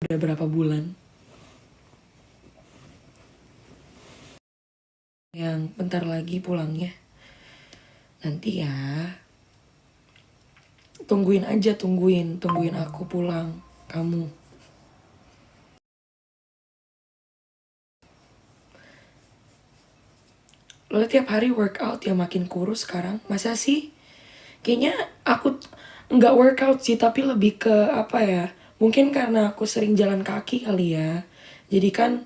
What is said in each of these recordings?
udah berapa bulan. Yang bentar lagi pulangnya. Nanti ya. Tungguin aja, tungguin aku pulang. Kamu. Lo tiap hari workout ya makin kurus sekarang. Masa sih? Kayaknya aku nggak workout sih, tapi lebih ke apa ya? Mungkin karena aku sering jalan kaki kali ya. Jadi kan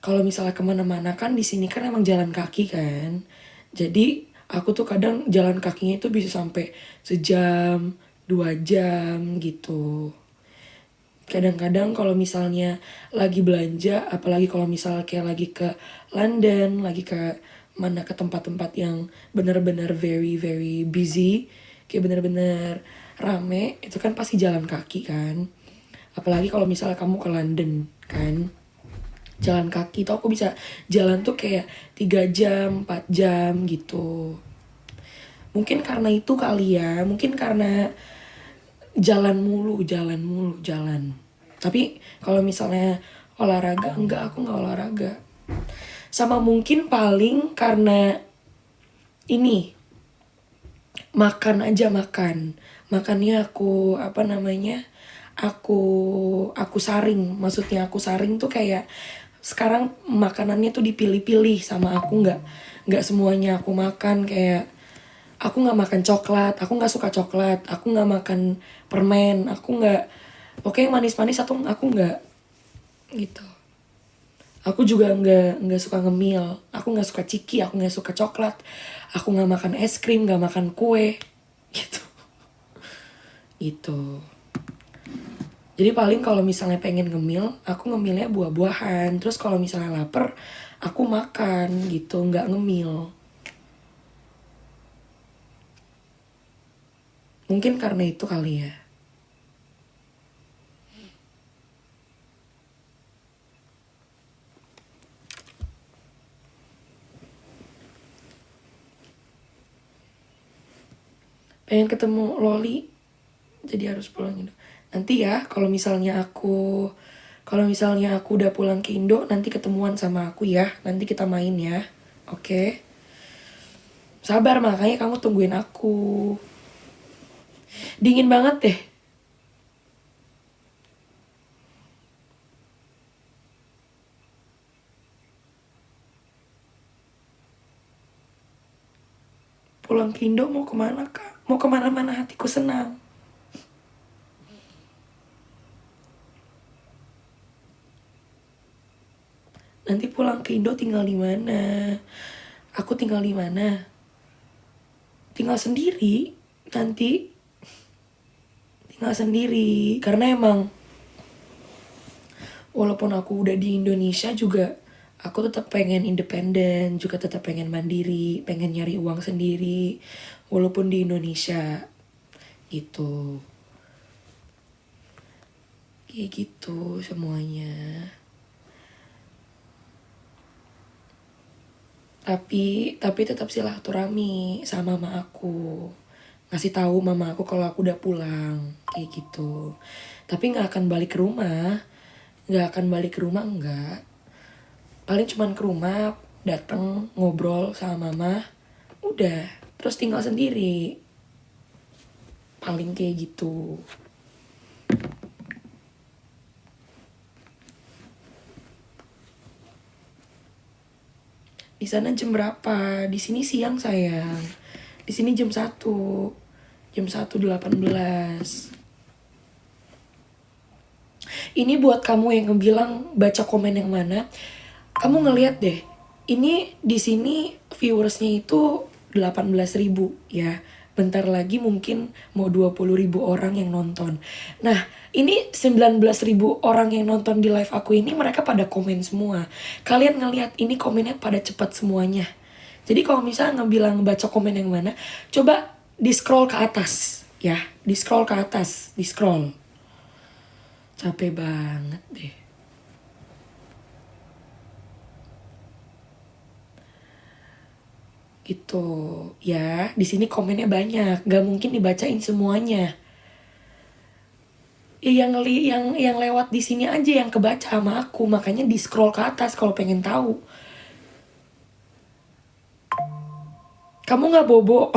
kalau misalnya kemana-mana kan di sini kan emang jalan kaki kan. Jadi aku tuh kadang jalan kakinya itu bisa sampai sejam, 2 jam gitu. Kadang-kadang kalau misalnya lagi belanja, apalagi kalau misalnya kayak lagi ke London, lagi ke mana ke tempat-tempat yang bener-bener very very busy, kayak bener-bener rame, itu kan pasti jalan kaki kan. Apalagi kalau misalnya kamu ke London kan, jalan kaki tuh aku bisa jalan tuh kayak 3 jam, 4 jam gitu. Mungkin karena itu kali ya, mungkin karena jalan mulu, jalan mulu, jalan. Tapi kalau misalnya olahraga, enggak, aku nggak olahraga. Sama mungkin paling karena ini, makan aja makan. Makannya aku, apa namanya, aku saring. Maksudnya aku saring tuh kayak, sekarang makanannya tuh dipilih-pilih sama aku, nggak semuanya aku makan. Kayak aku nggak makan coklat, aku nggak suka coklat, aku nggak makan permen, aku nggak, oke yang manis-manis atau aku nggak gitu. Aku juga nggak suka ngemil, aku nggak suka ciki, aku nggak suka coklat, aku nggak makan es krim, nggak makan kue gitu. Itu jadi paling kalau misalnya pengen ngemil, aku ngemilnya buah-buahan. Terus kalau misalnya lapar, aku makan gitu, nggak ngemil. Mungkin karena itu kali ya. Pengen ketemu Loli, jadi harus pulang Indo. Nanti ya, kalau misalnya aku udah pulang ke Indo, nanti ketemuan sama aku ya. Nanti kita main ya. Oke. Sabar, makanya kamu tungguin aku. Dingin banget deh. Pulang ke Indo mau kemana kak? Mau kemana-mana hatiku senang. Nanti pulang ke Indo tinggal di mana? Aku tinggal di mana? Tinggal sendiri. Nanti tinggal sendiri. Karena emang walaupun aku udah di Indonesia juga, aku tetap pengen independen, juga tetap pengen mandiri, pengen nyari uang sendiri, walaupun di Indonesia gitu. Kayak gitu semuanya. Tapi tetap silaturahmi sama mama aku. Ngasih tahu mama aku kalau aku udah pulang, kayak gitu. Tapi nggak akan balik ke rumah, nggak akan balik ke rumah enggak. Paling cuman ke rumah, dateng ngobrol sama mama, udah, terus tinggal sendiri. Paling kayak gitu. Di sana jam berapa? Di sini siang sayang. Di sini jam 1. Jam 1.18. Ini buat kamu yang ngebilang baca komen yang mana. Kamu ngeliat deh. Ini di sini viewersnya itu 18.000 ya. Bentar lagi mungkin mau 20.000 orang yang nonton. Nah, ini 19.000 orang yang nonton di live aku ini, mereka pada komen semua. Kalian ngeliat ini komennya pada cepat semuanya. Jadi kalau misalnya ngebilang baca komen yang mana, coba di scroll ke atas ya, di scroll ke atas, di scroll. Capek banget deh. Gitu ya, di sini komennya banyak, gak mungkin dibacain semuanya. yang lewat di sini aja yang kebaca sama aku, makanya di scroll ke atas kalau pengen tahu. Kamu nggak bobo?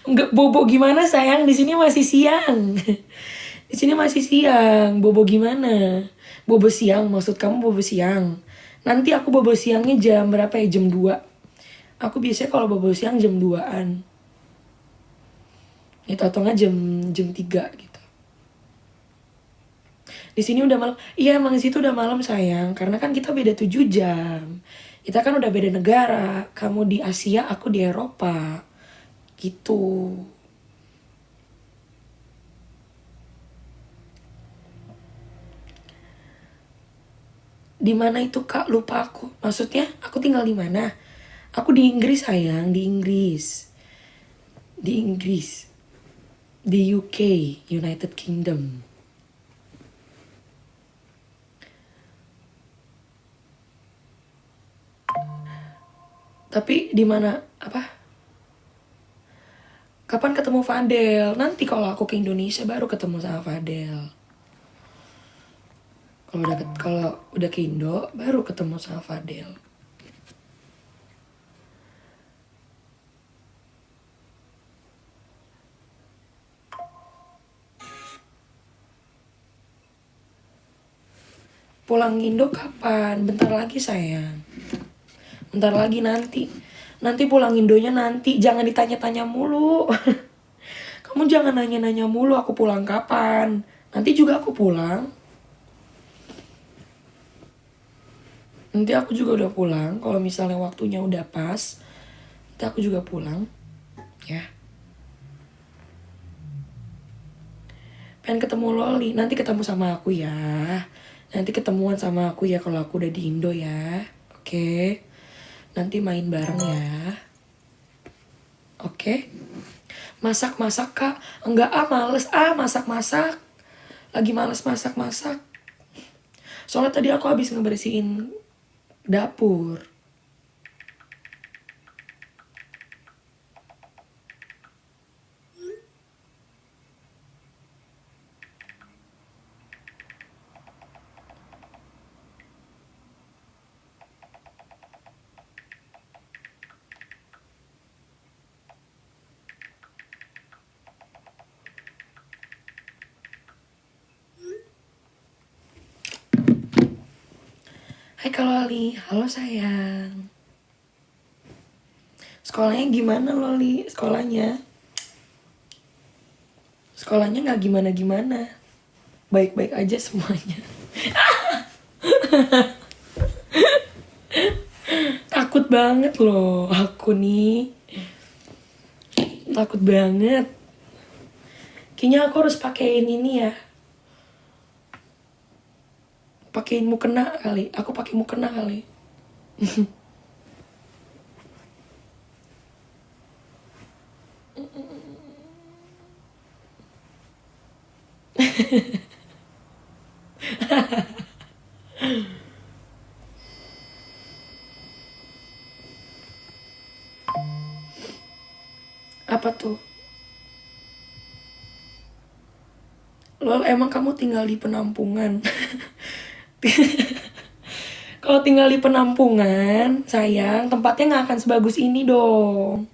Nggak bobo gimana sayang? Di sini masih siang. Di sini masih siang. Bobo gimana? Bobo siang maksud kamu bobo siang. Nanti aku bobo siangnya jam berapa ya? Jam 2. Aku biasanya kalau bobo siang jam 2-an. Itu atau nggak jam 3 gitu. Di sini udah malam. Iya emang di situ udah malam sayang. Karena kan kita beda 7 jam. Kita kan udah beda negara. Kamu di Asia, aku di Eropa. Gitu. Di mana itu Kak? Lupa aku. Maksudnya aku tinggal di mana? Aku di Inggris sayang, di Inggris. Di Inggris. Di UK, United Kingdom. Tapi di mana apa? Kapan ketemu Fadel? Nanti kalau aku ke Indonesia baru ketemu sama Fadel. Kalau udah ke Indo baru ketemu sama Fadel. Pulang Indo kapan? Bentar lagi sayang. Bentar lagi nanti. Nanti pulang Indonya nanti. Jangan ditanya-tanya mulu. Kamu jangan nanya-nanya mulu aku pulang kapan. Nanti juga aku pulang. Nanti aku juga udah pulang. Kalau misalnya waktunya udah pas, nanti aku juga pulang. Ya. Pengen ketemu Loli. Nanti ketemu sama aku ya. Nanti ketemuan sama aku ya kalau aku udah di Indo ya. Oke. Nanti main bareng ya. Oke. Masak-masak kak? Enggak males masak-masak. Lagi males masak-masak. Soalnya tadi aku habis ngebersihin dapur. Hai Kak Loli, halo sayang. Sekolahnya gimana Loli? Sekolahnya? Sekolahnya nggak gimana-gimana. Baik-baik aja semuanya. Takut banget loh aku nih. Takut banget. Kayaknya aku harus pakein ini ya. Pakein mukena kali. Aku pakai mukena kali. Apa tuh? Lol, emang kamu tinggal di penampungan? Kalau tinggal di penampungan, sayang, tempatnya nggak akan sebagus ini dong.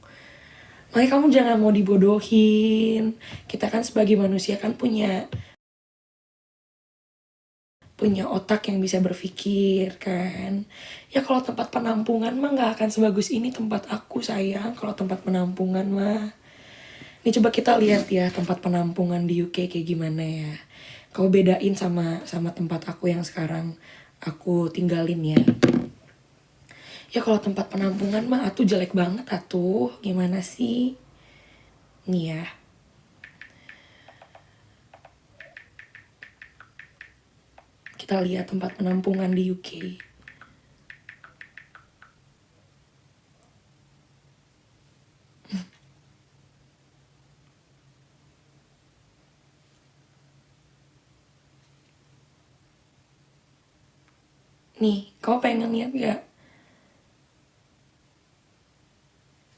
Makanya kamu jangan mau dibodohin. Kita kan sebagai manusia kan punya otak yang bisa berpikir kan. Ya kalau tempat penampungan mah nggak akan sebagus ini tempat aku sayang. Kalau tempat penampungan mah. Ini coba kita lihat ya tempat penampungan di UK kayak gimana ya. Kau bedain sama tempat aku yang sekarang aku tinggalin ya. Ya kalau tempat penampungan mah atuh jelek banget atuh. Gimana sih? Nih ya. Kita lihat tempat penampungan di UK. Nih, kau pengen lihat gak?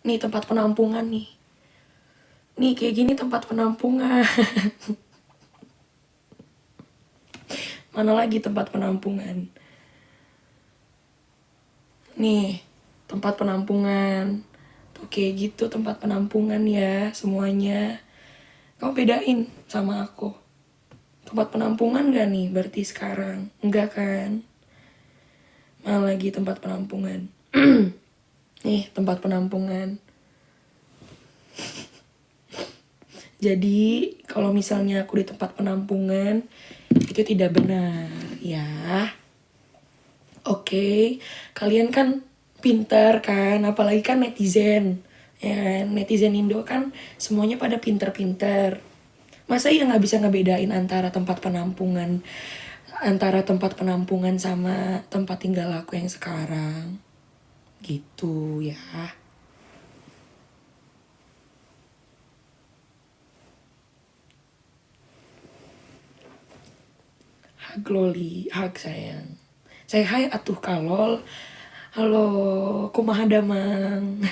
Nih tempat penampungan nih. Nih kayak gini tempat penampungan. Mana lagi tempat penampungan? Nih, tempat penampungan. Tuh kayak gitu tempat penampungan ya semuanya. Kamu bedain sama aku. Tempat penampungan gak nih berarti sekarang? Enggak kan? Mana lagi tempat penampungan? Nih, tempat penampungan. Jadi, kalau misalnya aku di tempat penampungan, itu tidak benar, ya. Oke, kalian kan pinter kan, apalagi kan netizen. Ya kan, netizen Indo kan semuanya pada pinter-pinter. Masa iya nggak bisa ngebedain antara tempat penampungan sama tempat tinggal aku yang sekarang? Gitu ya. Hag Loli, hag sayang. Saya hai atuh kalol. Halo, kumaha damang.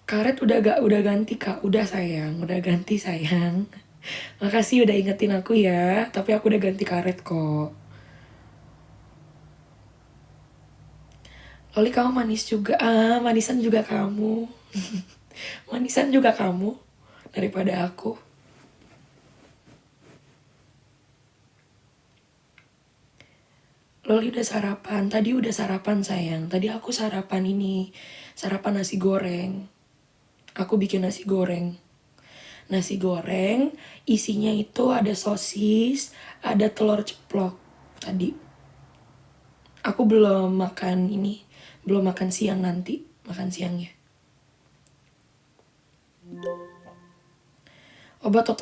Karet udah ganti kak, udah sayang, udah ganti sayang. Makasih udah ingetin aku ya, tapi aku udah ganti karet kok. Loli kamu manis juga, manisan juga kamu. Manisan juga kamu daripada aku. Loli udah sarapan, tadi udah sarapan sayang. Tadi aku sarapan ini, sarapan nasi goreng. Aku bikin nasi goreng. Nasi goreng, isinya itu ada sosis, ada telur ceplok tadi. Aku belum makan ini, belum makan siang nanti, makan siangnya. Obat total